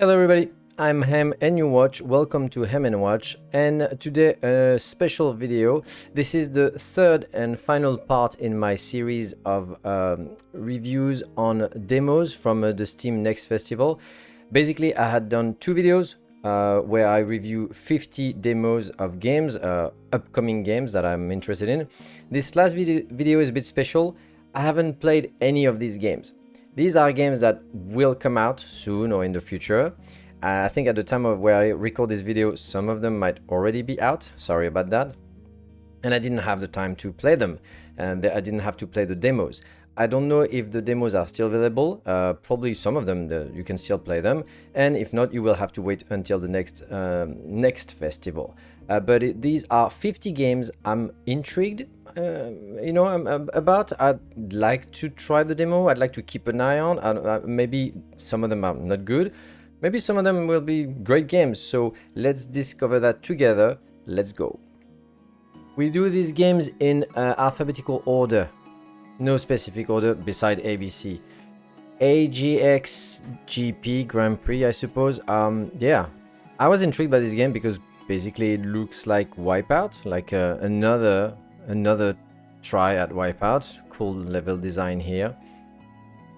Hello everybody, I'm Hem and you watch. Welcome to Hem and Watch, and today a special video. This is the third and final part in my series of reviews on demos from the Steam Next Festival. Basically, I had done two videos where I review 50 demos of games, upcoming games that I'm interested in. This last video is a bit special. I haven't played any of these games. These are games that will come out soon or in the future. I think at the time of where I record this video, some of them might already be out. Sorry about that. And I didn't have the time to play them, and I didn't have to play the demos. I don't know if the demos are still available. Probably some of them you can still play them, and if not, you will have to wait until the next festival. But these are 50 games I'm intrigued. About. I'd like to try the demo. I'd like to keep an eye on. Maybe some of them are not good. Maybe some of them will be great games. So let's discover that together. Let's go. We do these games in alphabetical order. No specific order beside ABC. AGXGP Grand Prix, I suppose. Yeah, I was intrigued by this game because basically it looks like Wipeout, like another try at Wipeout. Cool level design here.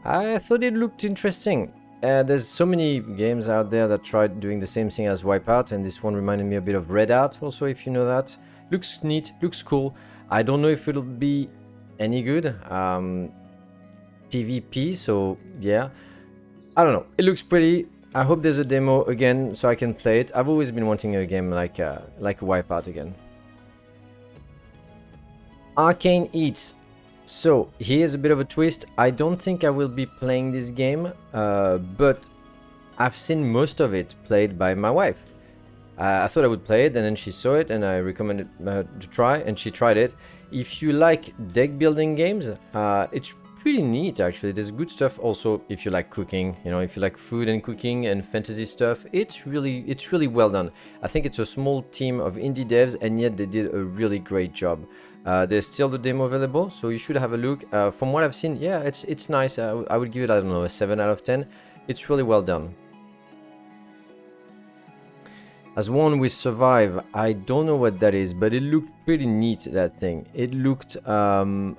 I thought it looked interesting. There's so many games out there that tried doing the same thing as Wipeout, and this one reminded me a bit of Redout also, if you know that. Looks neat, looks cool. I don't know if it'll be any good. PvP, so yeah. I don't know. It looks pretty. I hope there's a demo again so I can play it. I've always been wanting a game like a Wipeout again. ARCANE Eats. So here's a bit of a twist. I don't think I will be playing this game, but I've seen most of it played by my wife. I thought I would play it, and then she saw it, and I recommended her to try, and she tried it. If you like deck building games, it's pretty neat actually. There's good stuff also if you like cooking, if you like food and cooking and fantasy stuff. It's really well done. I think it's a small team of indie devs, and yet they did a really great job. There's still the demo available, so you should have a look. From what I've seen, yeah, it's nice. I would give it, I don't know, a 7 out of 10. It's really well done. As one with Survive, I don't know what that is, but it looked pretty neat, that thing. It looked, that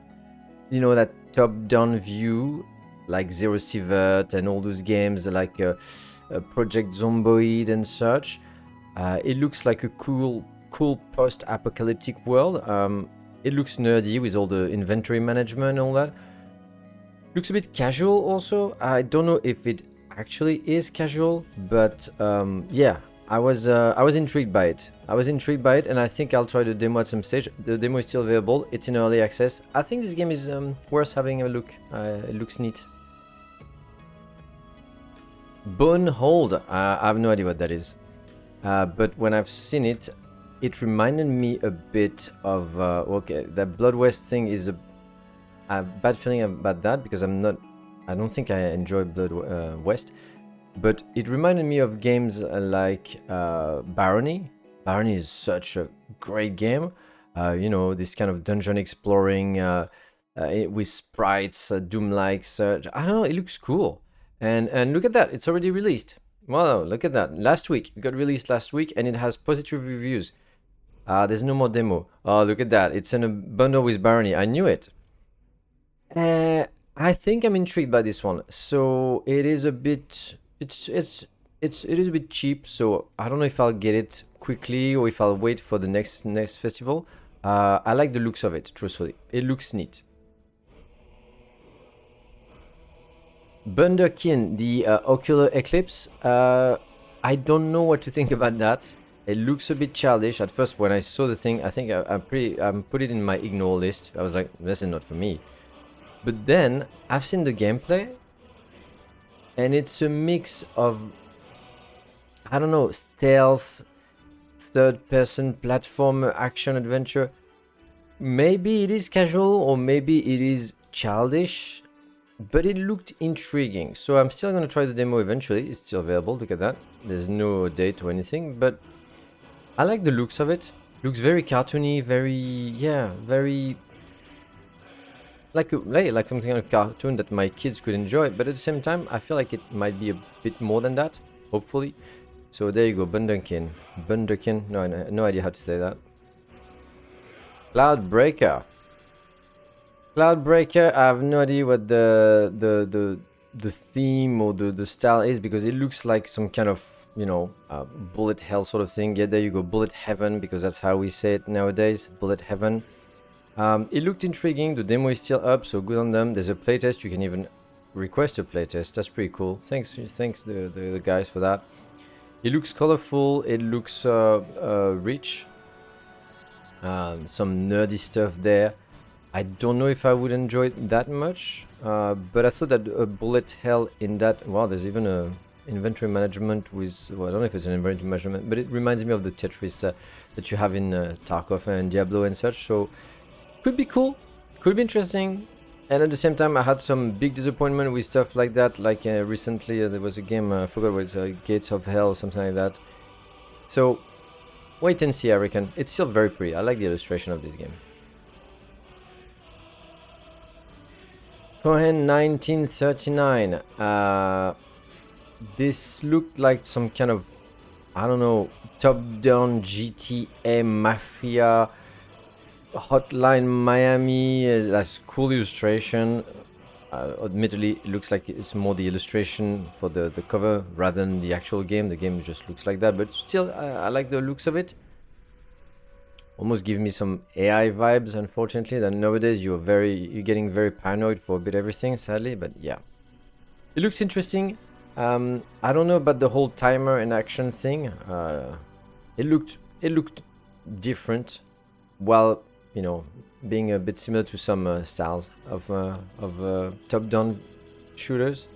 top-down view, like Zero Sievert and all those games, like Project Zomboid and such. It looks like a cool post-apocalyptic world. It looks nerdy with all the inventory management and all that. Looks a bit casual also. I don't know if it actually is casual, but yeah, I was intrigued by it. And I think I'll try the demo at some stage. The demo is still available. It's in early access. I think this game is worth having a look. It looks neat. BONEHOLD. I have no idea what that is. But when I've seen it, it reminded me a bit of okay, that Blood West thing is a bad feeling about that because I don't think I enjoy Blood West, but it reminded me of games like Barony. Barony is such a great game. This kind of dungeon exploring with sprites, Doom-like search. I don't know, it looks cool. And look at that, it's already released. Wow, look at that. Last week, it got released last week, and it has positive reviews. There's no more demo. Oh, look at that. It's in a bundle with Barony. I knew it. I think I'm intrigued by this one. So it is a bit... It is a bit cheap, so I don't know if I'll get it quickly or if I'll wait for the next festival. I like the looks of it, truthfully. It looks neat. BUNDERKIN, the OCULAR ECLIPSE. I don't know what to think about that. It looks a bit childish. At first, when I saw the thing, I think I put it in my ignore list. I was like, this is not for me. But then I've seen the gameplay, and it's a mix of, I don't know, stealth, third-person platform, action adventure. Maybe it is casual, or maybe it is childish, but it looked intriguing. So I'm still going to try the demo eventually. It's still available. Look at that. There's no date or anything, but I like the looks of it. Looks very cartoony, very like something on a cartoon that my kids could enjoy, but at the same time I feel like it might be a bit more than that. hopefully. So there you go, Bunderkin, no idea how to say that. CLOUDBREAKER. CLOUDBREAKER, I have no idea what the theme or the style is, because it looks like some kind of, you know, bullet hell sort of thing. Yeah, there you go, bullet heaven, because that's how we say it nowadays, bullet heaven. It looked intriguing. The demo is still up, so good on them. There's a playtest. You can even request a playtest. That's pretty cool. Thanks the guys for that. It looks colorful. It looks rich. Some nerdy stuff there. I don't know if I would enjoy it that much, but I thought that a bullet hell in that... Wow, there's even a inventory management with... Well, I don't know if it's an inventory management, but it reminds me of the Tetris that you have in Tarkov and Diablo and such, so could be cool, could be interesting. And at the same time, I had some big disappointment with stuff like that, like recently there was a game, I forgot what it's, Gates of Hell or something like that. So, wait and see, I reckon. It's still very pretty. I like the illustration of this game. Cohen 1939. This looked like some kind of, I don't know, top-down GTA Mafia Hotline Miami. That's cool illustration. Admittedly, it looks like it's more the illustration for the cover rather than the actual game. The game just looks like that, but still, I like the looks of it. Almost give me some AI vibes, unfortunately. That nowadays you're getting very paranoid for a bit everything, sadly. But yeah, it looks interesting. I don't know about the whole timer and action thing. It looked different, while, you know, being a bit similar to some styles of top-down shooters.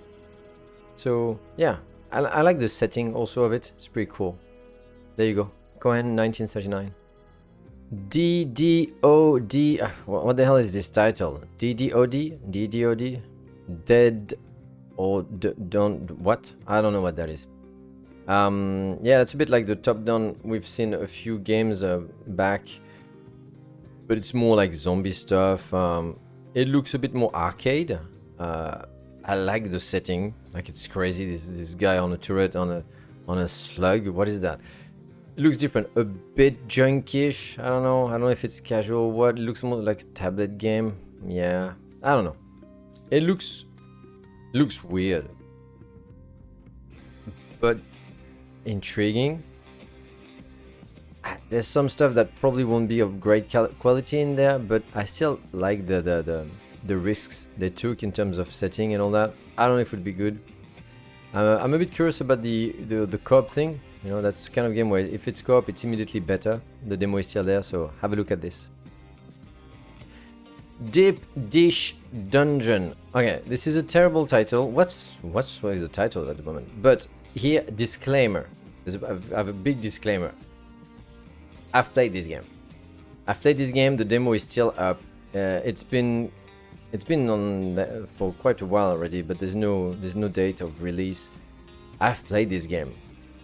So yeah, I like the setting also of it. It's pretty cool. There you go, Cohen 1939. DDoD. What the hell is this title? DDoD? DDoD? Dead or don't what? I don't know what that is. Yeah, it's a bit like the top-down we've seen a few games back, but it's more like zombie stuff. It looks a bit more arcade. I like the setting. Like, it's crazy. This guy on a turret on a slug. What is that? It looks different, a bit junkish. I don't know if it's casual or what. It looks more like a tablet game. Yeah, I don't know. It looks weird, but intriguing. There's some stuff that probably won't be of great quality in there, but I still like the risks they took in terms of setting and all that. I don't know if it would be good. I'm a bit curious about the co-op thing. You know, that's the kind of game where if it's co-op, it's immediately better. The demo is still there, so have a look at this. Deep Dish Dungeon. Okay, this is a terrible title. What's the title at the moment? But here, disclaimer. I have a big disclaimer. I've played this game. The demo is still up. It's been on for quite a while already, but there's no date of release. I've played this game,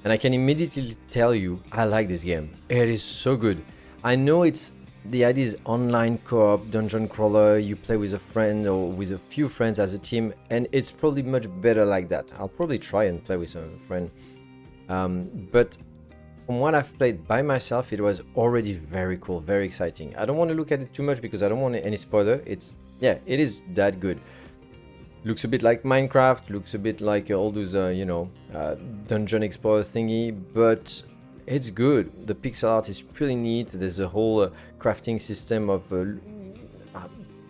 and I can immediately tell you I like this game. It is so good. I know the idea is online co-op, dungeon crawler, you play with a friend or with a few friends as a team, and it's probably much better like that. I'll probably try and play with a friend. But from what I've played by myself, it was already very cool, very exciting. I don't want to look at it too much because I don't want any spoiler. It is that good. Looks a bit like Minecraft, looks a bit like all those, dungeon explorer thingy, but it's good. The pixel art is pretty neat. There's a whole crafting system of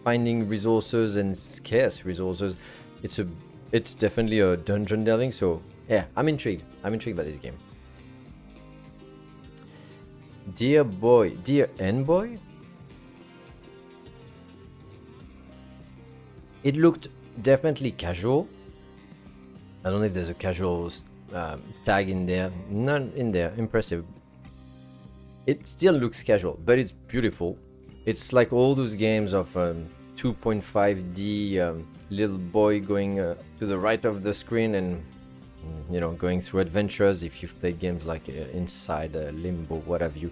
finding resources and scarce resources. It's definitely a dungeon delving, so yeah, I'm intrigued. I'm intrigued by this game. Dear Enboy? It looked definitely casual. I don't know if there's a casual tag in there. None in there. Impressive. It still looks casual, but it's beautiful. It's like all those games of 2.5D little boy going to the right of the screen and going through adventures. If you've played games like Inside, Limbo, what have you,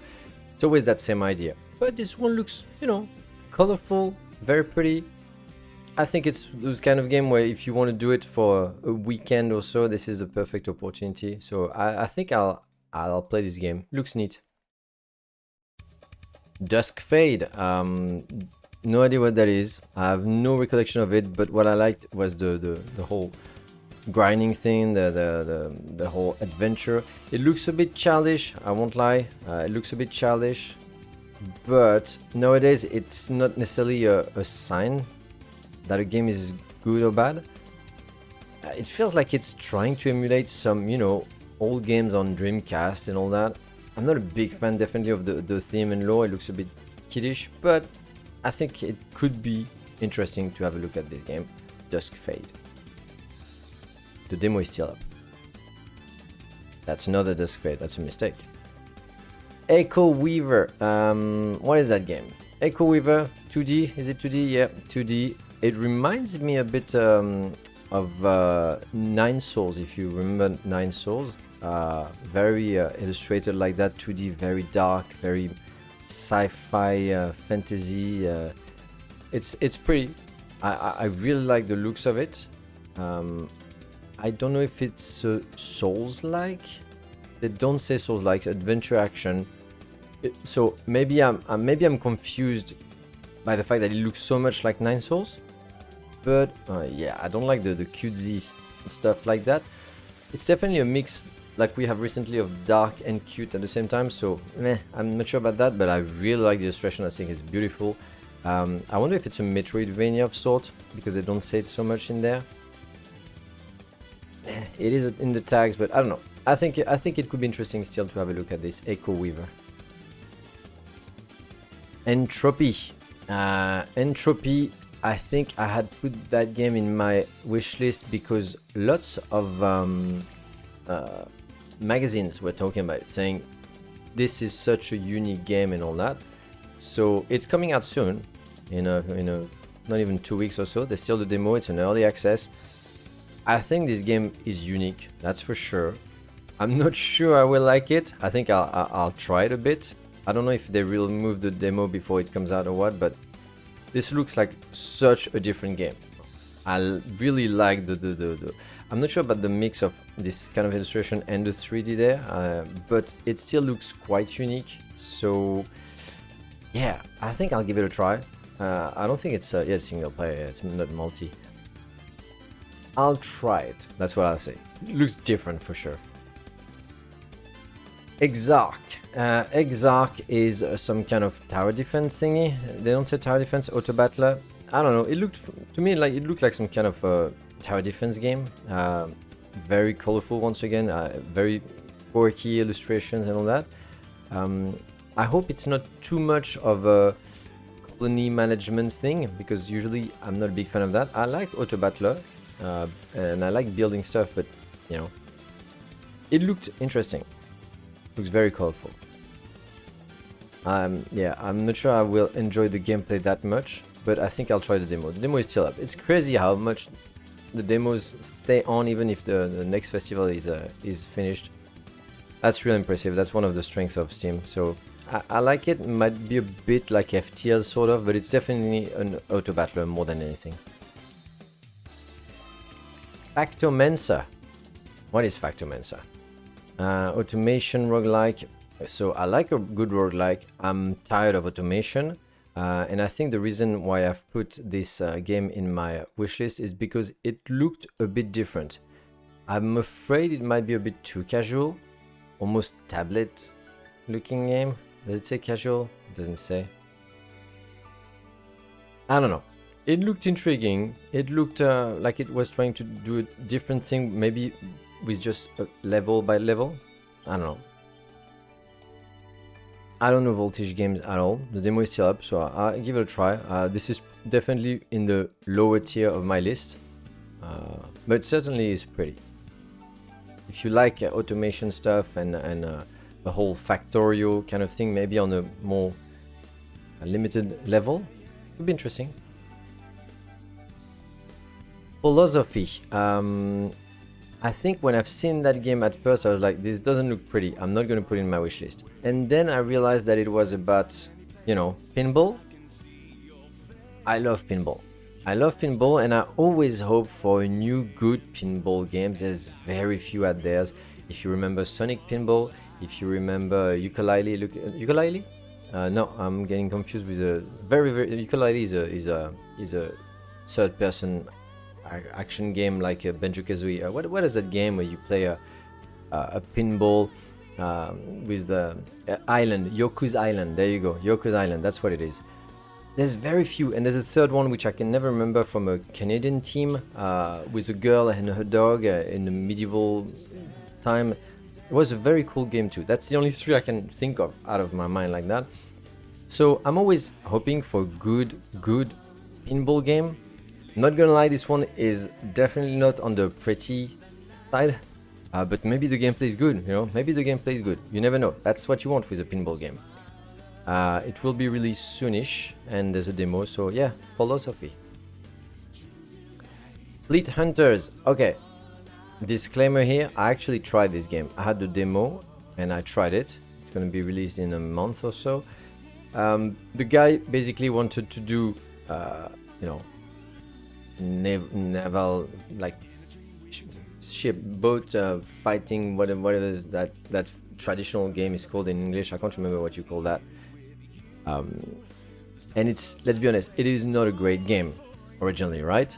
it's always that same idea. But this one looks, colorful, very pretty. I think it's those kind of game where if you want to do it for a weekend or so, this is a perfect opportunity. So I think I'll play this game. Looks neat. DUSKFADE. No idea what that is. I have no recollection of it, but what I liked was the whole grinding thing, the whole adventure. It looks a bit childish, I won't lie. It looks a bit childish, but nowadays it's not necessarily a sign that a game is good or bad. It feels like it's trying to emulate some, you know, old games on Dreamcast and all that. I'm not a big fan definitely of the theme and lore. It looks a bit kiddish, but I think it could be interesting to have a look at this game, DUSKFADE. The demo is still up. That's another DUSKFADE, that's a mistake. Echo Weaver, what is that game? Echo Weaver, 2D, is it 2D? Yeah, 2D. It reminds me a bit of Nine Souls, if you remember Nine Souls. Very illustrated like that, 2D, very dark, very sci-fi, fantasy. It's pretty. I really like the looks of it. I don't know if it's Souls-like. They don't say Souls-like, adventure action. So maybe I'm confused by the fact that it looks so much like Nine Souls. But yeah, I don't like the cutesy stuff like that. It's definitely a mix like we have recently of dark and cute at the same time. So I'm not sure about that, but I really like the illustration. I think it's beautiful. I wonder if it's a Metroidvania of sort, because they don't say it so much in there. It is in the tags, but I don't know. I think it could be interesting still to have a look at this Echo Weaver. Entropy. Entropy, I think I had put that game in my wish list because lots of magazines were talking about it, saying this is such a unique game and all that. So it's coming out soon, in a not even 2 weeks or so. There's still the demo, it's an early access. I think this game is unique, that's for sure. I'm not sure I will like it. I think I'll try it a bit. I don't know if they will remove the demo before it comes out or what, but this looks like such a different game. I really like the I'm not sure about the mix of this kind of illustration and the 3D there, but it still looks quite unique. So yeah, I think I'll give it a try. I don't think it's yeah, single player, it's not multi. I'll try it, that's what I'll say. It looks different for sure. EXARK. EXARK is some kind of tower defense thingy. They don't say tower defense, auto battler. I don't know, it looked to me like it looked like some kind of tower defense game. Very colorful once again, very quirky illustrations and all that. I hope it's not too much of a colony management thing, because usually I'm not a big fan of that. I like auto battler and I like building stuff, but you know, it looked interesting. Looks very colorful. Yeah, I'm not sure I will enjoy the gameplay that much, but I think I'll try the demo. The demo is still up. It's crazy how much the demos stay on even if the next festival is finished. That's really impressive. That's one of the strengths of Steam. So I like it. It might be a bit like FTL sort of, but it's definitely an auto battler more than anything. FACTOMANCER. What is FACTOMANCER? Automation roguelike. So I like a good roguelike. I'm tired of automation, and I think the reason why I've put this game in my wishlist is because it looked a bit different. I'm afraid it might be a bit too casual, almost tablet looking game. Does it say casual? It doesn't say. I don't know. It looked intriguing. It looked like it was trying to do a different thing, maybe with just level by level. I don't know. I don't know Voltage games at all. The demo is still up, so I'll give it a try. This is definitely in the lower tier of my list, but certainly is pretty. If you like automation stuff and the whole Factorio kind of thing, maybe on a more limited level, it would be interesting. Philosophy. I think when I've seen that game at first, I was like, this doesn't look pretty. I'm not going to put it in my wishlist. And then I realized that it was about, you know, pinball. I love pinball. I love pinball and I always hope for a new good pinball games. There's very few out there. If you remember Sonic Pinball, if you remember Ukulele, Ukulele? No, I'm getting confused with a very Ukulele is a third person action game like Banjo-Kazooie. What is that game where you play a pinball with the island, Yoku's Island? There you go, Yoku's Island. That's what it is. There's very few, and there's a third one which I can never remember, from a Canadian team with a girl and her dog in the medieval time. It was a very cool game too. That's the only three I can think of out of my mind like that. So I'm always hoping for good pinball game. Not gonna lie, this one is definitely not on the pretty side, but maybe the gameplay is good, you know, maybe the gameplay is good. You never know. That's what you want with a pinball game. It will be released soonish, and there's a demo, so yeah, Philosophy. Fleet Hunters. Okay, disclaimer here, I actually tried this game. I had the demo and I tried it. It's going to be released in a month or so. The guy basically wanted to do, you know, naval, like ship, boat fighting, whatever that traditional game is called in English. I can't remember what you call that. And it's, let's be honest, it is not a great game originally, right?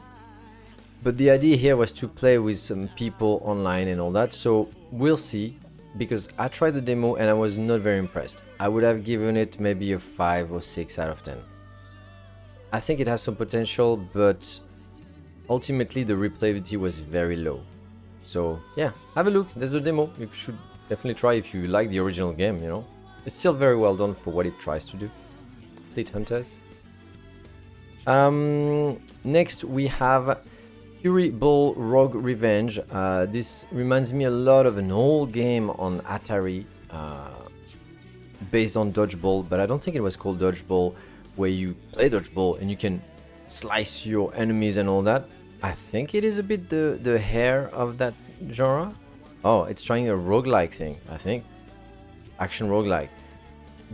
But the idea here was to play with some people online and all that, so we'll see, because I tried the demo and I was not very impressed. I would have given it maybe a 5 or 6 out of 10. I think it has some potential, but ultimately the replayability was very low. So yeah, have a look, there's a demo, you should definitely try if you like the original game, you know. It's still very well done for what it tries to do. Fleet Hunters. Next we have FURYBALL Rogue Revenge. This reminds me a lot of an old game on Atari based on dodgeball, but I don't think it was called dodgeball, where you play dodgeball and you can slice your enemies and all that. I think it is a bit the hair of that genre. Oh, it's trying a roguelike thing, I think. Action roguelike.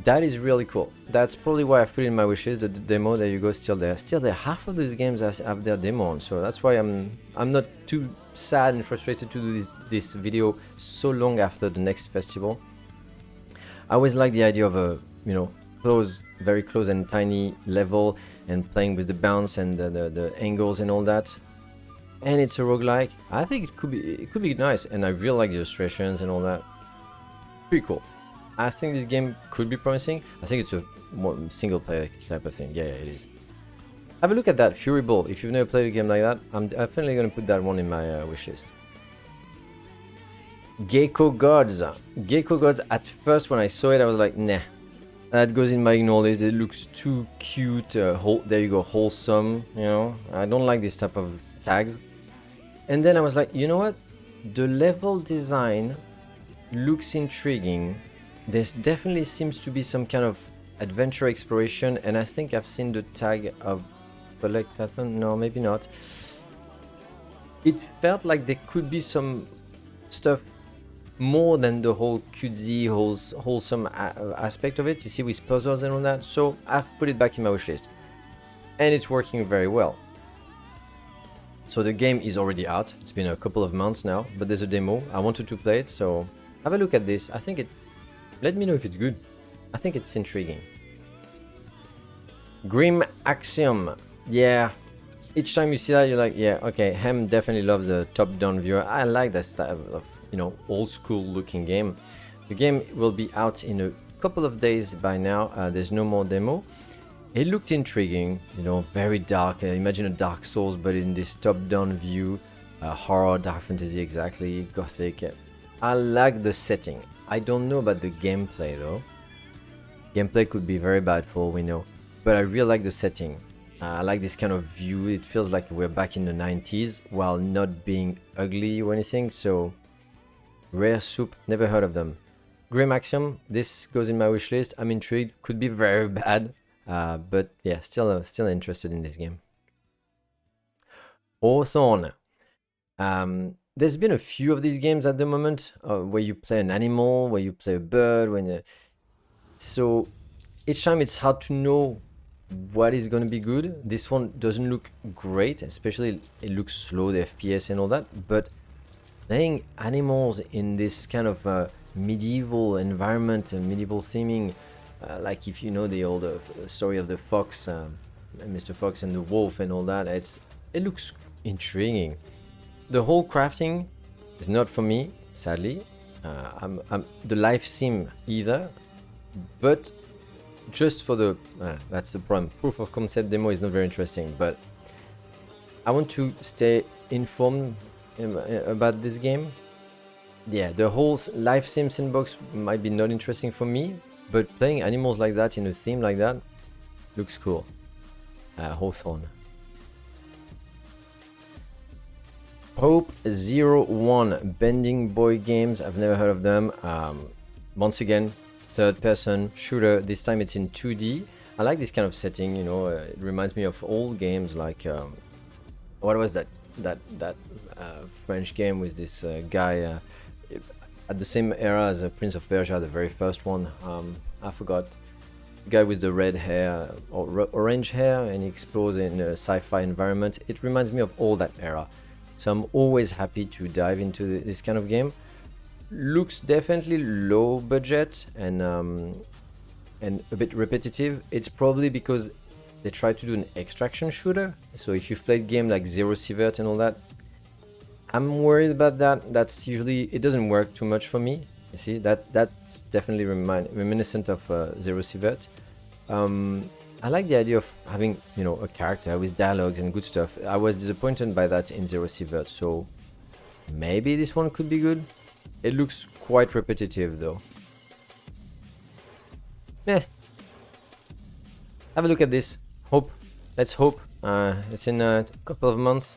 That is really cool. That's probably why I put it in my wishlist. The demo, there you go, still there. Still there. Half of these games have their demo on, so that's why I'm not too sad and frustrated to do this video so long after the next festival. I always like the idea of a, you know, close, very close and tiny level, and playing with the bounce and the angles and all that. And it's a roguelike. I think it could be nice, and I really like the illustrations and all that. Pretty cool. I think this game could be promising. I think it's a more single player type of thing. Yeah, it is. Have a look at that, FURYBALL. If you've never played a game like that, I'm definitely going to put that one in my wishlist. GECKO Gods. GECKO Gods, at first when I saw it, I was like, nah. That goes in my ignore list. It looks too cute. There you go, wholesome, you know. I don't like this type of tags. And then I was like, you know what? The level design looks intriguing. There definitely seems to be some kind of adventure exploration, and I think I've seen the tag of Collectathon. No, maybe not. It felt like there could be some stuff more than the whole cutesy, wholesome aspect of it, you see, with puzzles and all that. So I've put it back in my wishlist, and it's working very well. So the game is already out. It's been a couple of months now, but there's a demo. I wanted to play it, so have a look at this. I think it... Let me know if it's good. I think it's intriguing. Grim Axiom. Yeah. Each time you see that, you're like, yeah, okay, Hem definitely loves the top-down view. I like that style of, you know, old-school looking game. The game will be out in a couple of days by now. There's no more demo. It looked intriguing, you know, very dark. Imagine a Dark Souls, but in this top-down view. Horror, dark fantasy, exactly, gothic. I like the setting. I don't know about the gameplay though. Gameplay could be very bad for all we know. But I really like the setting. I like this kind of view. It feels like we're back in the 90s while not being ugly or anything. So, Rare Soup, never heard of them. Grim Axiom, this goes in my wishlist. I'm intrigued. Could be very bad. But yeah, still interested in this game. HAWTHORN. There's been a few of these games at the moment where you play an animal, where you play a bird. So each time it's hard to know what is going to be good. This one doesn't look great, especially it looks slow, the FPS and all that, but playing animals in this kind of medieval environment and medieval theming, like if you know the old story of the fox, Mr. Fox and the wolf and all that, it looks intriguing. The whole crafting is not for me, sadly. I'm the life sim either, but just for the that's the problem. Proof of concept demo is not very interesting, but I want to stay informed about this game. Yeah, the whole life sim sandbox might be not interesting for me, but playing animals like that in a theme like that looks cool. Hawthorn. Hope01 Bending Boy Games. I've never heard of them. Once again, third person shooter. This time it's in 2D. I like this kind of setting, you know. It reminds me of old games like what was that French game with this guy at the same era as Prince of Persia, the very first one. I forgot. The guy with the red hair or orange hair, and he explores in a sci-fi environment. It reminds me of all that era. So I'm always happy to dive into this kind of game. Looks definitely low budget and a bit repetitive. It's probably because they try to do an extraction shooter. So if you've played game like Zero Sievert and all that, I'm worried about that. That's usually, it doesn't work too much for me. You see, that's definitely reminiscent of Zero Sievert. I like the idea of having, you know, a character with dialogues and good stuff. I was disappointed by that in Zero Sievert, so maybe this one could be good. It looks quite repetitive though. Yeah. Have a look at this. Hope. Let's hope. It's in a couple of months.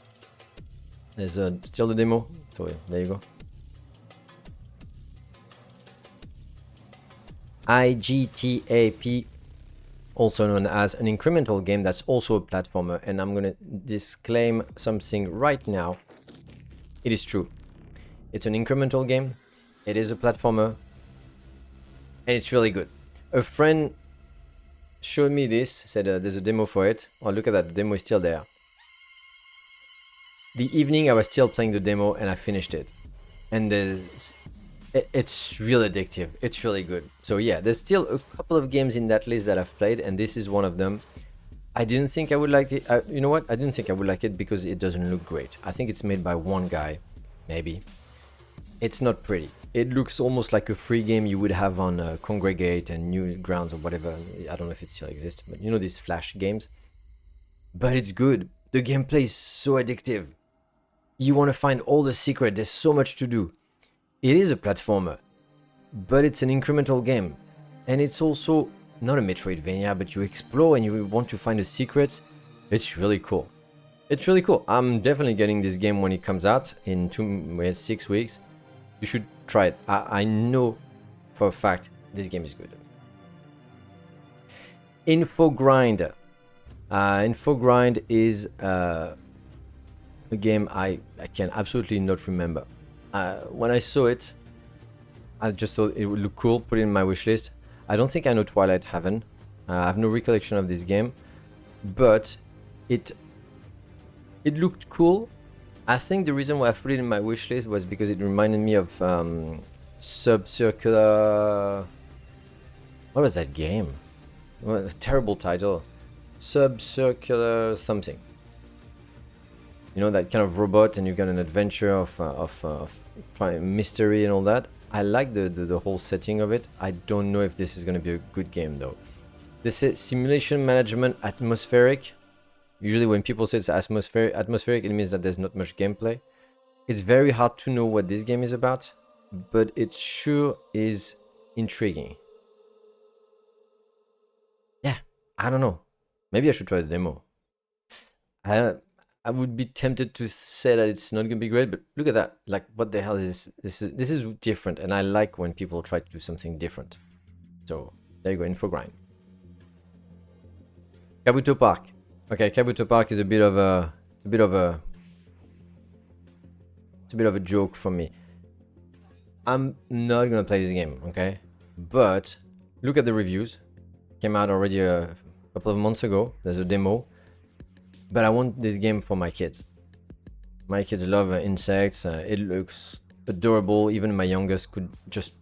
There's still the demo, so yeah, there you go. IGTAP, also known as an incremental game, that's also a platformer, and I'm gonna disclaim something right now. It is true. It's an incremental game, it is a platformer, and it's really good. A friend showed me this, said there's a demo for it. Oh, look at that, the demo is still there. The evening I was still playing the demo and I finished it. And it's really addictive, it's really good. So yeah, there's still a couple of games in that list that I've played, and this is one of them. I didn't think I would like it. You know what? I didn't think I would like it because it doesn't look great. I think it's made by one guy, maybe. It's not pretty. It looks almost like a free game you would have on Congregate and Newgrounds or whatever. I don't know if it still exists, but you know, these flash games. But it's good. The gameplay is so addictive. You want to find all the secrets. There's so much to do. It is a platformer, but it's an incremental game. And it's also not a Metroidvania, but you explore and you want to find the secrets. It's really cool. It's really cool. I'm definitely getting this game when it comes out in 6 weeks. You should try it. I know for a fact this game is good. INFOGRIND. INFOGRIND is a game I can absolutely not remember. When I saw it, I just thought it would look cool, put it in my wishlist. I don't think I know Twilight Heaven. I have no recollection of this game, but it looked cool. I think the reason why I put it in my wishlist was because it reminded me of Subcircular. What was that game? What a terrible title. Subcircular something. You know, that kind of robot, and you got an adventure of mystery and all that. I like the whole setting of it. I don't know if this is going to be a good game though. This is simulation management atmospheric. Usually when people say it's atmospheric, it means that there's not much gameplay. It's very hard to know what this game is about, but it sure is intriguing. Yeah, I don't know. Maybe I should try the demo. I would be tempted to say that it's not gonna be great, but look at that. Like, what the hell is this? This is different, and I like when people try to do something different. So there you go, INFOGRIND. Kabuto Park. Okay, Kabuto Park is a bit of a joke for me. I'm not gonna play this game, okay? But look at the reviews. Came out already a couple of months ago. There's a demo. But I want this game for my kids. My kids love insects. It looks adorable. Even my youngest could just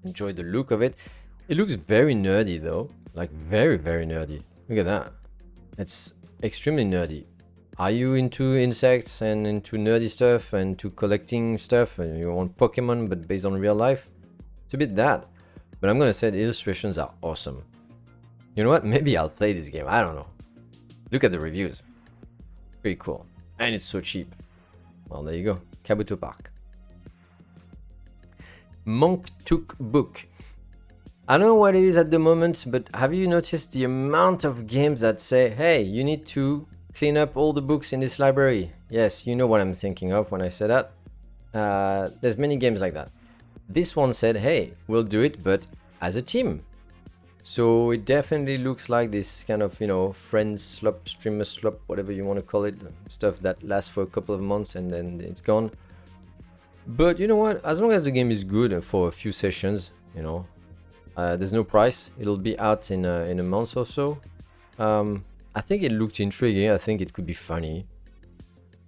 enjoy the look of it. It looks very nerdy though. Like very, very nerdy. Look at that. It's extremely nerdy. Are you into insects and into nerdy stuff and to collecting stuff and you want Pokemon but based on real life? It's a bit that. But I'm gonna say the illustrations are awesome. You know what? Maybe I'll play this game. I don't know. Look at the reviews. Pretty cool. And it's so cheap. Well, there you go. Kabuto Park. Monk Took Book. I don't know what it is at the moment, but have you noticed the amount of games that say, hey, you need to clean up all the books in this library? Yes, you know what I'm thinking of when I say that. There's many games like that. This one said, hey, we'll do it, but as a team. So it definitely looks like this kind of, you know, friends slop, streamer slop, whatever you want to call it. Stuff that lasts for a couple of months and then it's gone. But you know what? As long as the game is good for a few sessions, you know, there's no price. It'll be out in a month or so. I think it looked intriguing. I think it could be funny.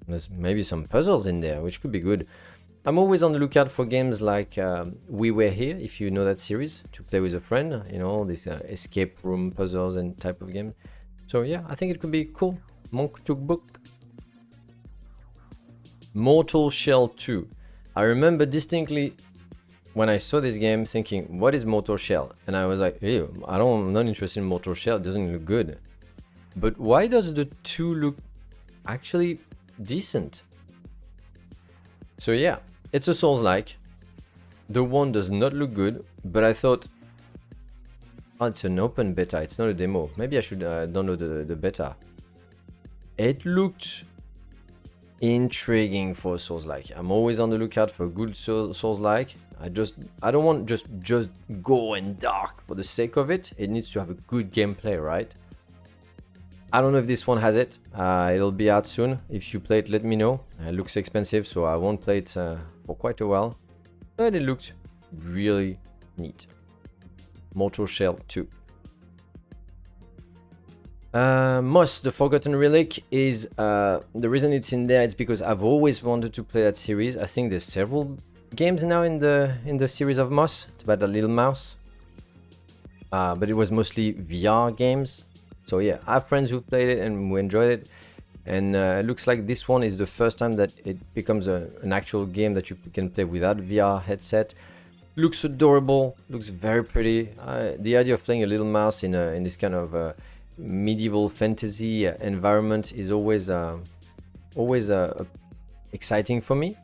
There's maybe some puzzles in there, which could be good. I'm always on the lookout for games like We Were Here, if you know that series, to play with a friend. You know, these escape room puzzles and type of game. So yeah, I think it could be cool. Monk Took Book. Mortal Shell 2. I remember distinctly when I saw this game thinking, what is Mortal Shell? And I was like, hey, I'm not interested in Mortal Shell, it doesn't look good. But why does the 2 look actually decent? So yeah, it's a Souls-like. The 1 does not look good, but I thought, oh, it's an open beta, it's not a demo. Maybe I should download the beta. It looked intriguing for Souls-like. I'm always on the lookout for good Souls-like. I don't want just go and dark for the sake of it. It needs to have a good gameplay, right? I don't know if this one has it. It'll be out soon. If you play it, let me know. It looks expensive, so I won't play it for quite a while. But it looked really neat. Mortal Shell 2. Moss, the Forgotten Relic, is the reason it's in there. It's because I've always wanted to play that series. I think there's several games now in the series of Moss. It's about a little mouse, but it was mostly VR games. So yeah, I have friends who played it and we enjoyed it. And it looks like this one is the first time that it becomes an actual game that you can play without VR headset. Looks adorable, looks very pretty. The idea of playing a little mouse in this kind of medieval fantasy environment is always exciting for me.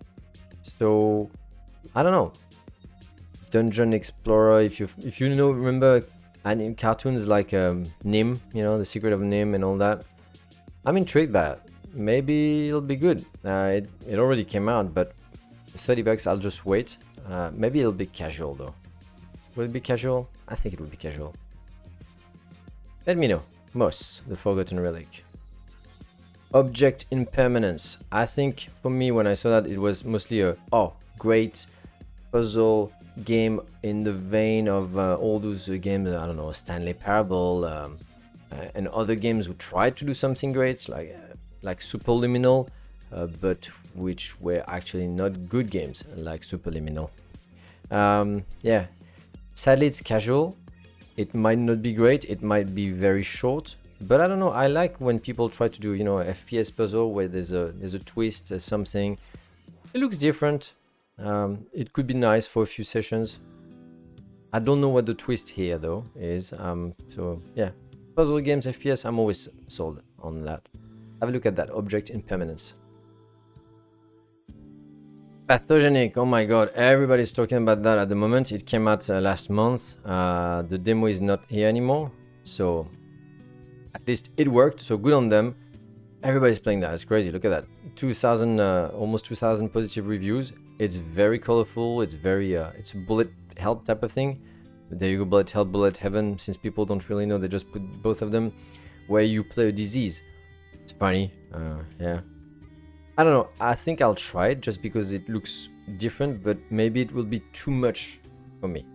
So I don't know. Dungeon Explorer, if you know, remember cartoons like Nim, you know, The Secret of Nim and all that. I'm intrigued by it. Maybe it'll be good. It already came out, but $30, I'll just wait. Maybe it'll be casual though. Will it be casual? I think it will be casual. Let me know. Moss, the Forgotten Relic. Object Impermanence. I think for me when I saw that it was mostly a great puzzle game in the vein of all those games, I don't know, Stanley Parable and other games who tried to do something great like Superliminal, but which were actually not good games like Superliminal. Yeah, sadly it's casual. It might not be great, it might be very short, but I don't know, I like when people try to do, you know, a FPS puzzle where there's a twist, there's something. It looks different. It could be nice for a few sessions. I don't know what the twist here though is. So yeah, puzzle games, FPS, I'm always sold on that. Have a look at that, Object Impermanence. Pathogenic, oh my god, everybody's talking about that at the moment. It came out last month. The demo is not here anymore, so at least it worked, so good on them. Everybody's playing that, it's crazy, look at that. 2,000, almost 2,000 positive reviews. It's very colorful, it's very, it's a bullet help type of thing. There you go, bullet help, bullet heaven, since people don't really know, they just put both of them, where you play a disease. It's funny, yeah. I don't know, I think I'll try it just because it looks different, but maybe it will be too much for me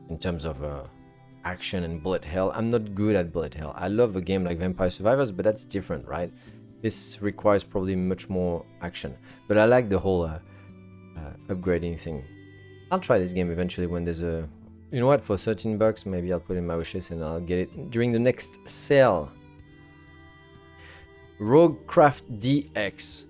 in terms of action and bullet hell. I'm not good at bullet hell. I love a game like Vampire Survivors, but that's different, right? This requires probably much more action. But I like the whole upgrading thing. I'll try this game eventually when there's a... You know what? For 13 bucks, maybe I'll put it in my wishlist and I'll get it during the next sale. ROGUCRAFT DX.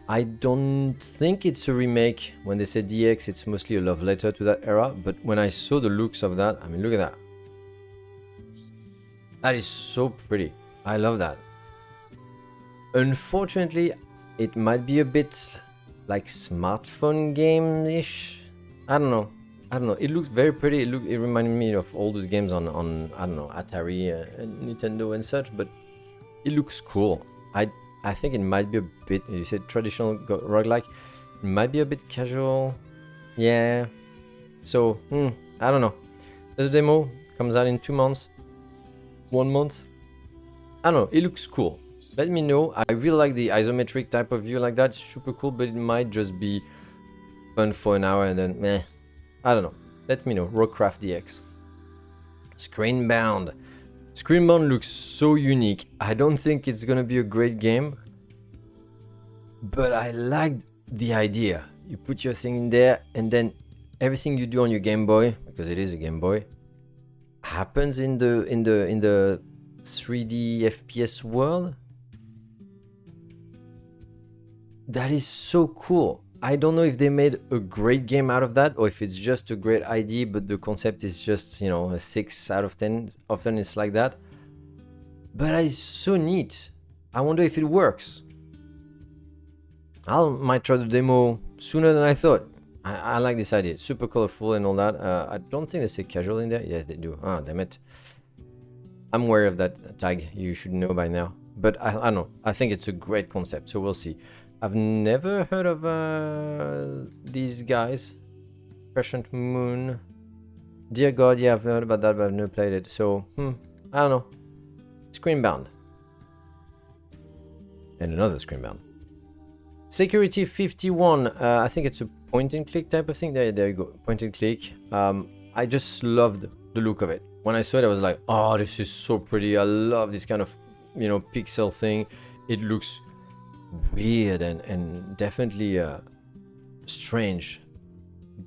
I don't think it's a remake. When they say DX, it's mostly a love letter to that era. But when I saw the looks of that, I mean, look at that. That is so pretty. I love that. Unfortunately, it might be a bit like smartphone game-ish. I don't know. It looks very pretty. It reminded me of all those games on I don't know, Atari and Nintendo and such. But it looks cool. I think it might be a bit, you said traditional roguelike, it might be a bit casual. Yeah. So, I don't know. The demo comes out in 2 months. 1 month. I don't know. It looks cool. Let me know. I really like the isometric type of view like that. It's super cool, but it might just be fun for an hour and then meh. I don't know. Let me know. ROGUCRAFT DX. Screenbound. Screenbound looks so unique. I don't think it's gonna be a great game, but I like the idea. You put your thing in there, and then everything you do on your Game Boy, because it is a Game Boy, happens in the 3D FPS world. That is so cool. I don't know if they made a great game out of that or if it's just a great idea, but the concept is just, you know, a 6 out of 10. Often it's like that. But it's so neat. I wonder if it works. I might try the demo sooner than I thought. I like this idea. It's super colorful and all that. I don't think they say casual in there. Yes, they do. Ah, damn it. I'm aware of that tag. You should know by now. But I don't know. I think it's a great concept. So we'll see. I've never heard of these guys. Crescent Moon. Dear God, yeah, I've heard about that, but I've never played it. So, I don't know. Screenbound. And another Screenbound. Security 51. I think it's a point and click type of thing. There you go. Point and click. I just loved the look of it. When I saw it, I was like, oh, this is so pretty. I love this kind of, you know, pixel thing. It looks weird and definitely strange,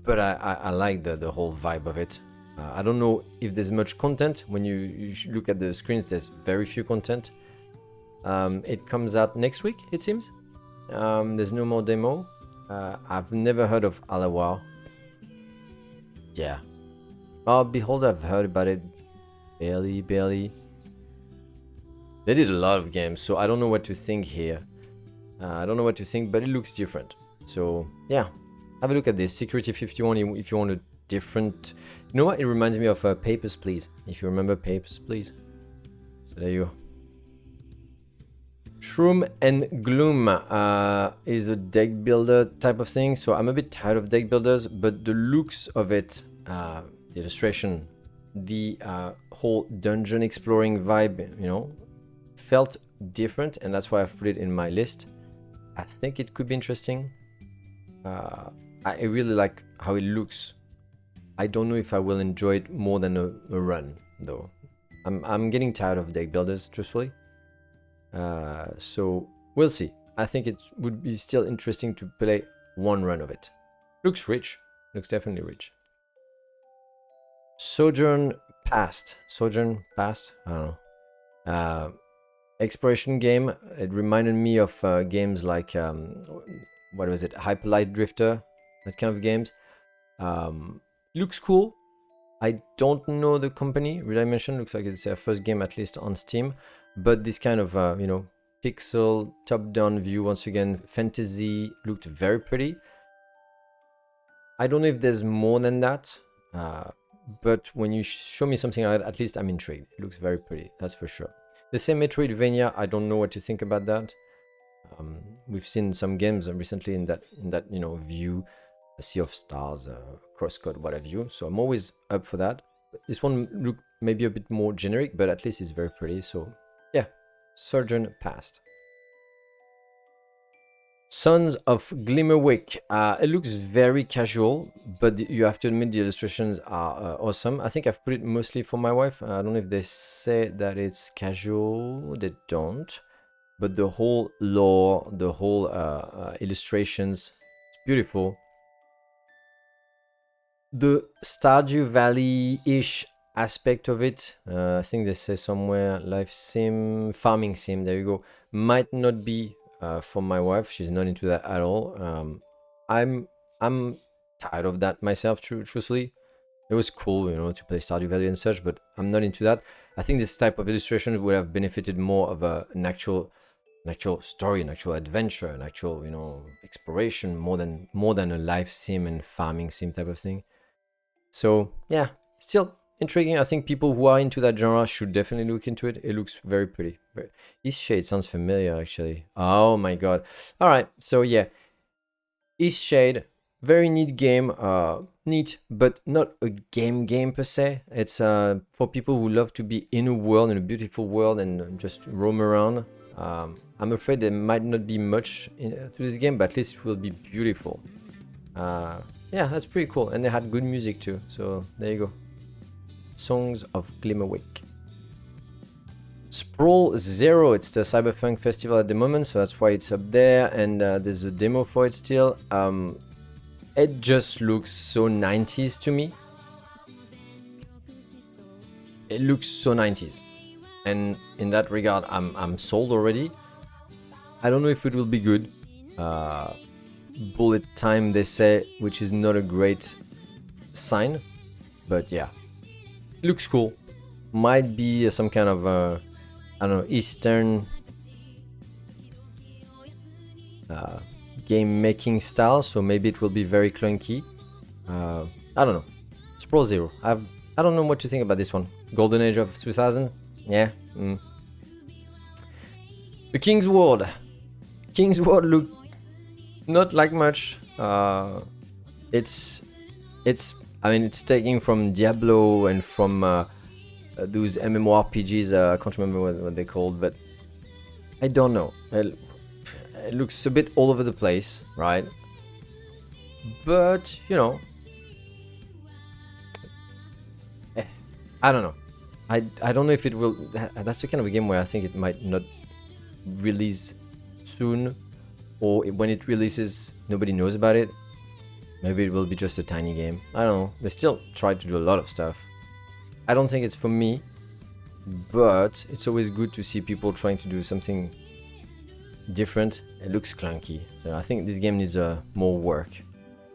but I like the whole vibe of it. I don't know if there's much content. When you look at the screens, there's very few content. It comes out next week, it seems. There's no more demo. I've never heard of Alawar. Yeah. Oh, Behold, I've heard about it. Barely. They did a lot of games, so I don't know what to think here. I don't know what to think, but it looks different. So, yeah. Have a look at this. Security 51 if you want a different... You know what? It reminds me of Papers, Please. If you remember Papers, Please. So there you go. SHROOM and GLOOM is a deck builder type of thing. So I'm a bit tired of deck builders, but the looks of it, the illustration, the whole dungeon exploring vibe, you know, felt different, and that's why I've put it in my list. I think it could be interesting. I really like how it looks. I don't know if I will enjoy it more than a run, though. I'm getting tired of deck builders, truthfully. So we'll see. I think it would be still interesting to play one run of it. Looks rich. Looks definitely rich. Sojourn Past. Sojourn Past? I don't know. Exploration game. It reminded me of games like what was it, Hyperlight Drifter, that kind of games. Looks cool. I don't know the company. Redimension looks like it's their first game, at least on Steam. But this kind of you know, pixel top-down view, once again, fantasy, looked very pretty. I don't know if there's more than that, but when you show me something like that, at least I'm intrigued. It looks very pretty, that's for sure. The same Metroidvania, I don't know what to think about that. We've seen some games recently in that you know, view, a Sea of Stars, Crosscode, what have you. So I'm always up for that. This one looked maybe a bit more generic, but at least it's very pretty. So yeah, Sojourn Past. Sons of Glimmerwick. It looks very casual, but you have to admit the illustrations are awesome. I think I've put it mostly for my wife. I don't know if they say that it's casual. They don't. But the whole lore, the whole illustrations, it's beautiful. The Stardew Valley-ish aspect of it, I think they say somewhere, life sim, farming sim, there you go, might not be for my wife. She's not into that at all. I'm tired of that myself, truthfully. It was cool, you know, to play Stardew Valley and such, but I'm not into that. I think this type of illustration would have benefited more of an actual story, an actual adventure, an actual, you know, exploration, more than a life sim and farming sim type of thing. So yeah, still intriguing. I think people who are into that genre should definitely look into it. It looks very pretty. Eastshade sounds familiar, actually. Oh my god. All right, so yeah, Eastshade, very neat game. Neat, but not a game per se. It's for people who love to be in a world, in a beautiful world, and just roam around. I'm afraid there might not be much to this game, but at least it will be beautiful. Yeah, that's pretty cool. And they had good music too, so there you go. Songs of Glimmerwick. Sprawl Zero, it's the Cyberpunk Festival at the moment, so that's why it's up there, and there's a demo for it still. It just looks so 90s to me. It looks so 90s. And in that regard, I'm sold already. I don't know if it will be good. Bullet time, they say, which is not a great sign. But yeah, looks cool. Might be some kind of, I don't know, Eastern game making style. So maybe it will be very clunky. I don't know. Sprawl Zero. I don't know what to think about this one. Golden Age of 2000. Yeah. The King's Ward. King's Ward look not like much. It's I mean, it's taking from Diablo and from those MMORPGs. I can't remember what they're called, but I don't know. It looks a bit all over the place, right? But you know, I don't know. I don't know if it will. That's the kind of a game where I think it might not release soon, or when it releases, nobody knows about it. Maybe it will be just a tiny game. I don't know. They still try to do a lot of stuff. I don't think it's for me, but it's always good to see people trying to do something different. It looks clunky, so I think this game needs more work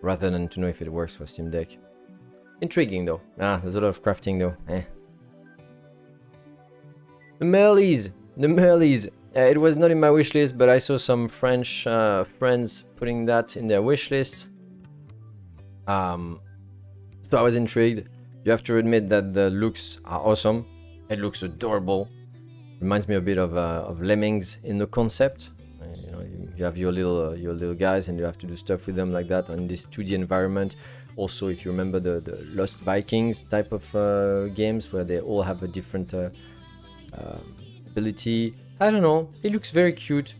rather than to know if it works for Steam Deck. Intriguing though. There's a lot of crafting though. The Merlies. It was not in my wish list, but I saw some French friends putting that in their wish list. So I was intrigued. You have to admit that the looks are awesome. It looks adorable. Reminds me a bit of Lemmings in the concept. You know, you have your little guys, and you have to do stuff with them like that in this 2D environment. Also, if you remember the Lost Vikings type of games where they all have a different ability. I don't know, it looks very cute.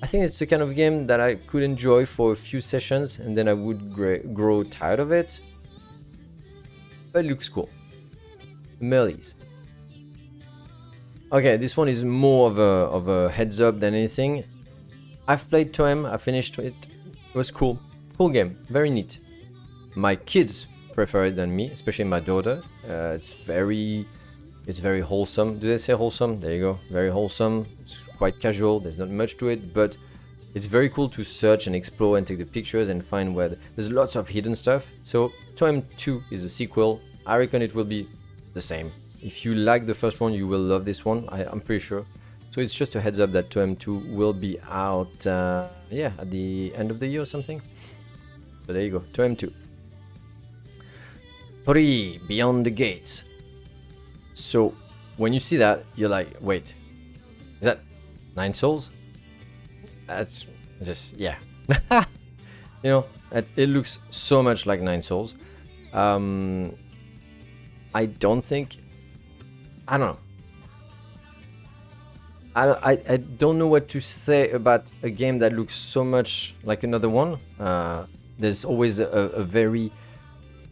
I think it's the kind of game that I could enjoy for a few sessions and then I would grow tired of it. But it looks cool. Merlies. Okay, this one is more of a heads up than anything. I've played TOEM, I finished it. It was cool. Cool game, very neat. My kids prefer it than me, especially my daughter. It's very wholesome. Do they say wholesome? There you go. Very wholesome. It's quite casual. There's not much to it, but it's very cool to search and explore and take the pictures and find where there's lots of hidden stuff. So TOEM 2 is the sequel. I reckon it will be the same. If you like the first one, you will love this one. I'm pretty sure. So it's just a heads up that TOEM 2 will be out, yeah, at the end of the year or something. So there you go. TOEM 2. TORII, Beyond the Gates. So when you see that, you're like, wait, is that 9 Souls? That's just, yeah. You know, it looks so much like 9 Souls. I don't know. I don't know what to say about a game that looks so much like another one. There's always a very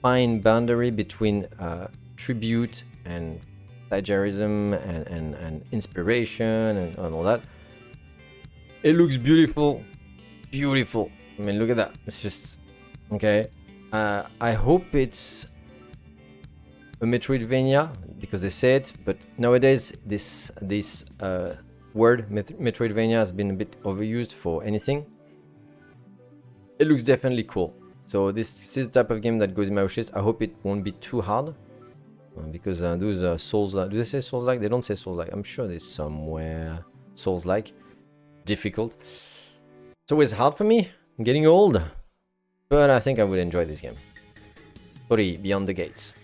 fine boundary between tribute and plagiarism and inspiration and all that. It looks beautiful. Beautiful. I mean, look at that. It's just... okay. I hope it's a Metroidvania, because they say it, but nowadays this word Metroidvania has been a bit overused for anything. It looks definitely cool. So this is the type of game that goes in my wishlist. I hope it won't be too hard, because those Souls-like, do they say Souls-like? They don't say Souls-like. I'm sure there's somewhere Souls-like. Difficult. It's always hard for me. I'm getting old. But I think I will enjoy this game. TORII, Beyond the Gates.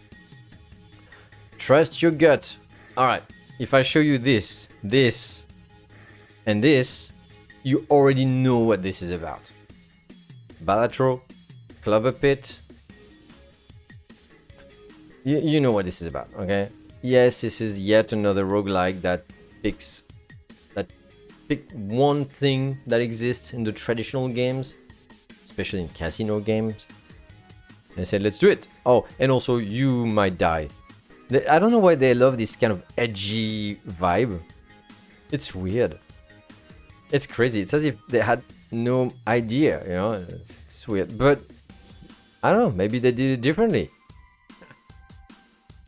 Trust your gut. Alright, if I show you this, and this, you already know what this is about. Balatro, Clover Pit. You know what this is about, okay? Yes, this is yet another roguelike that pick one thing that exists in the traditional games, especially in casino games, and said, let's do it. Oh, and also you might die. I don't know why they love this kind of edgy vibe. It's weird. It's crazy. It's as if they had no idea, you know? It's weird. But I don't know, maybe they did it differently.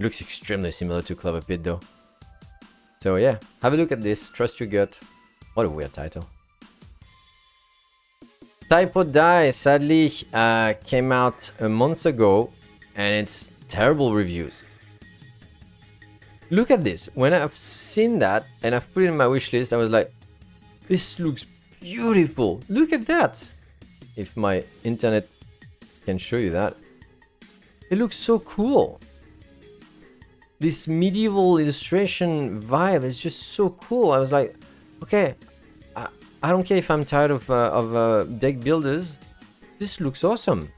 Looks extremely similar to Clover Pit though. So yeah, have a look at this. Trust your gut. What a weird title. Type or Die sadly came out a month ago, and it's terrible reviews. Look at this. When I've seen that and I've put it in my wishlist, I was like, this looks beautiful. Look at that. If my internet can show you that. It looks so cool. This medieval illustration vibe is just so cool. I was like, okay, I don't care if I'm tired of deck builders. This looks awesome.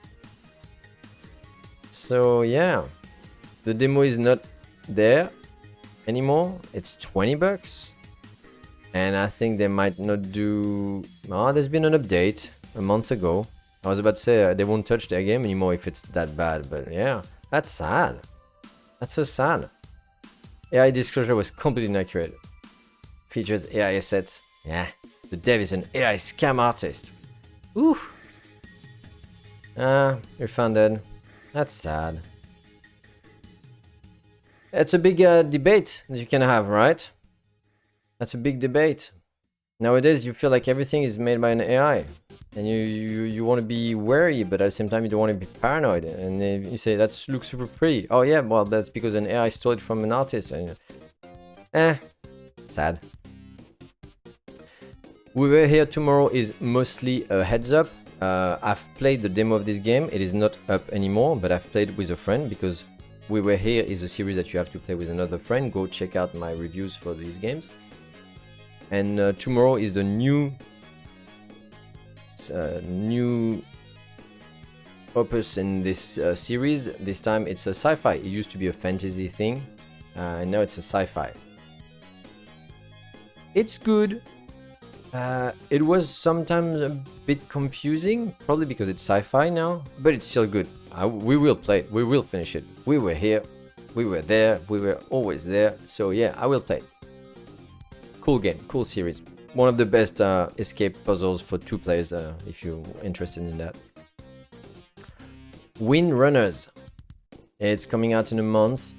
So yeah, the demo is not there anymore. It's 20 bucks. And I think they might not do... Oh, there's been an update a month ago. I was about to say they won't touch their game anymore if it's that bad. But yeah, that's sad. That's so sad. AI disclosure was completely inaccurate. Features AI assets. Yeah, the dev is an AI scam artist. Ooh. Refunded. That's sad. It's a big debate that you can have, right? That's a big debate. Nowadays, you feel like everything is made by an AI. And you want to be wary, but at the same time, you don't want to be paranoid. And you say, that looks super pretty. Oh yeah, well, that's because an AI stole it from an artist. And, sad. We Were Here Tomorrow is mostly a heads up. I've played the demo of this game. It is not up anymore, but I've played with a friend because We Were Here is a series that you have to play with another friend. Go check out my reviews for these games. And tomorrow is the new opus in this series. This time it's a sci-fi. It used to be a fantasy thing, and now it's a sci-fi. It's good. It was sometimes a bit confusing, probably because it's sci-fi now, but it's still good. We will play it. We will finish it. We were here, we were there, we were always there. So yeah, I will play it. Cool game, cool series. One of the best escape puzzles for 2 players, if you're interested in that. Windrunners. It's coming out in a month.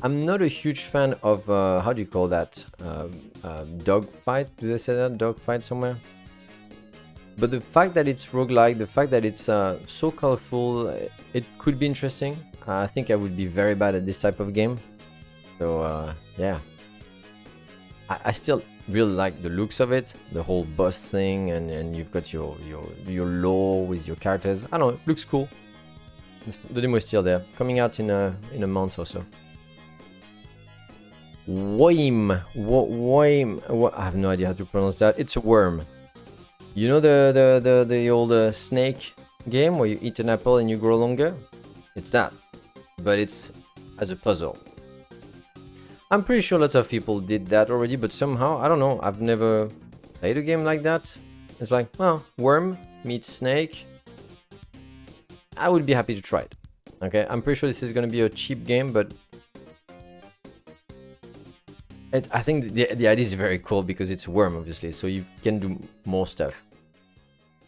I'm not a huge fan of, how do you call that? Dogfight? Do they say that? Dogfight somewhere? But the fact that it's roguelike, the fact that it's so colorful, it could be interesting. I think I would be very bad at this type of game. So, yeah. I still really like the looks of it, the whole boss thing, and you've got your lore with your characters. I don't know, it looks cool. The demo is still there, coming out in a month or so. Worm, I have no idea how to pronounce that. It's a worm. You know the old snake game where you eat an apple and you grow longer? It's that, but it's as a puzzle. I'm pretty sure lots of people did that already, but somehow, I don't know, I've never played a game like that. It's like, well, worm meets snake. I would be happy to try it. Okay, I'm pretty sure this is going to be a cheap game, but I think the idea is very cool because it's worm, obviously, so you can do more stuff.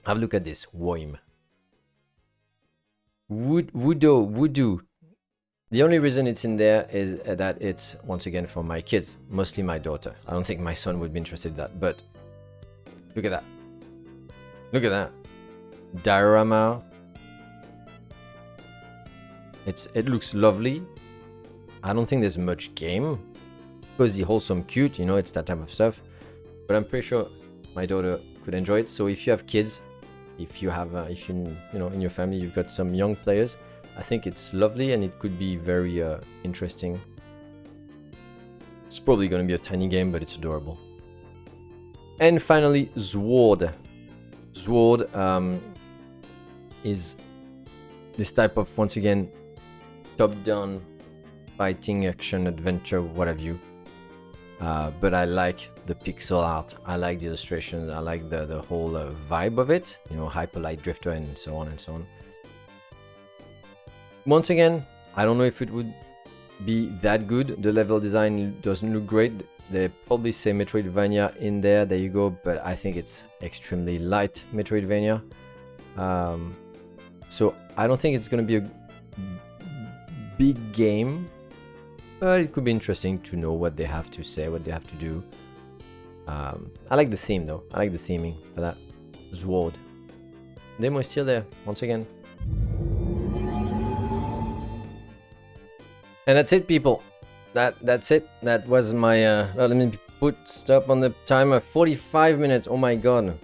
Have a look at this, worm. Voodoo. The only reason it's in there is that it's, once again, for my kids, mostly my daughter. I don't think my son would be interested in that, but look at that. Look at that. Diorama. It looks lovely. I don't think there's much game. Cozy, wholesome, cute, you know, it's that type of stuff. But I'm pretty sure my daughter could enjoy it. So if you have kids, if you have, you know, in your family, you've got some young players, I think it's lovely and it could be very interesting. It's probably going to be a tiny game, but it's adorable. And finally, Sword. Sword is this type of, once again, top-down fighting, action, adventure, what have you. But I like the pixel art, I like the illustrations, I like the whole vibe of it, you know, Hyperlight Drifter and so on and so on. Once again, I don't know if it would be that good. The level design doesn't look great. They probably say Metroidvania in there, there you go, but I think it's extremely light Metroidvania. So I don't think it's going to be a big game, but it could be interesting to know what they have to say, what they have to do. I like the theme though, I like the theming for that. Sword. Demo is still there, once again. And that's it, people. That's it. That was my, let me put stop on the timer. 45 minutes, oh my god.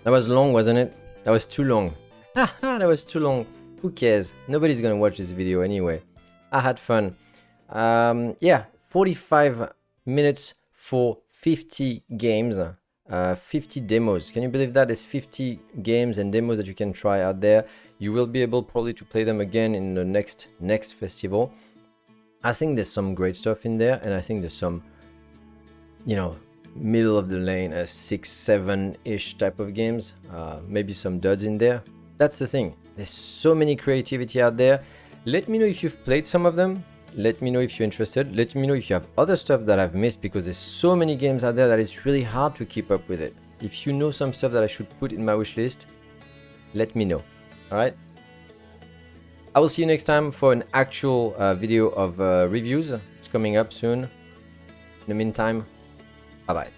That was long, wasn't it? That was too long. Haha, that was too long. Who cares? Nobody's gonna watch this video anyway. I had fun. Yeah, 45 minutes for 50 games, 50 demos. Can you believe that? There's 50 games and demos that you can try out there. You will be able probably to play them again in the next festival. I think there's some great stuff in there, and I think there's some, you know, middle of the lane, 6-7-ish type of games. Maybe some duds in there. That's the thing. There's so many creativity out there. Let me know if you've played some of them. Let me know if you're interested. Let me know if you have other stuff that I've missed, because there's so many games out there that it's really hard to keep up with it. If you know some stuff that I should put in my wish list, let me know. Alright? I will see you next time for an actual video of reviews. It's coming up soon. In the meantime, bye bye.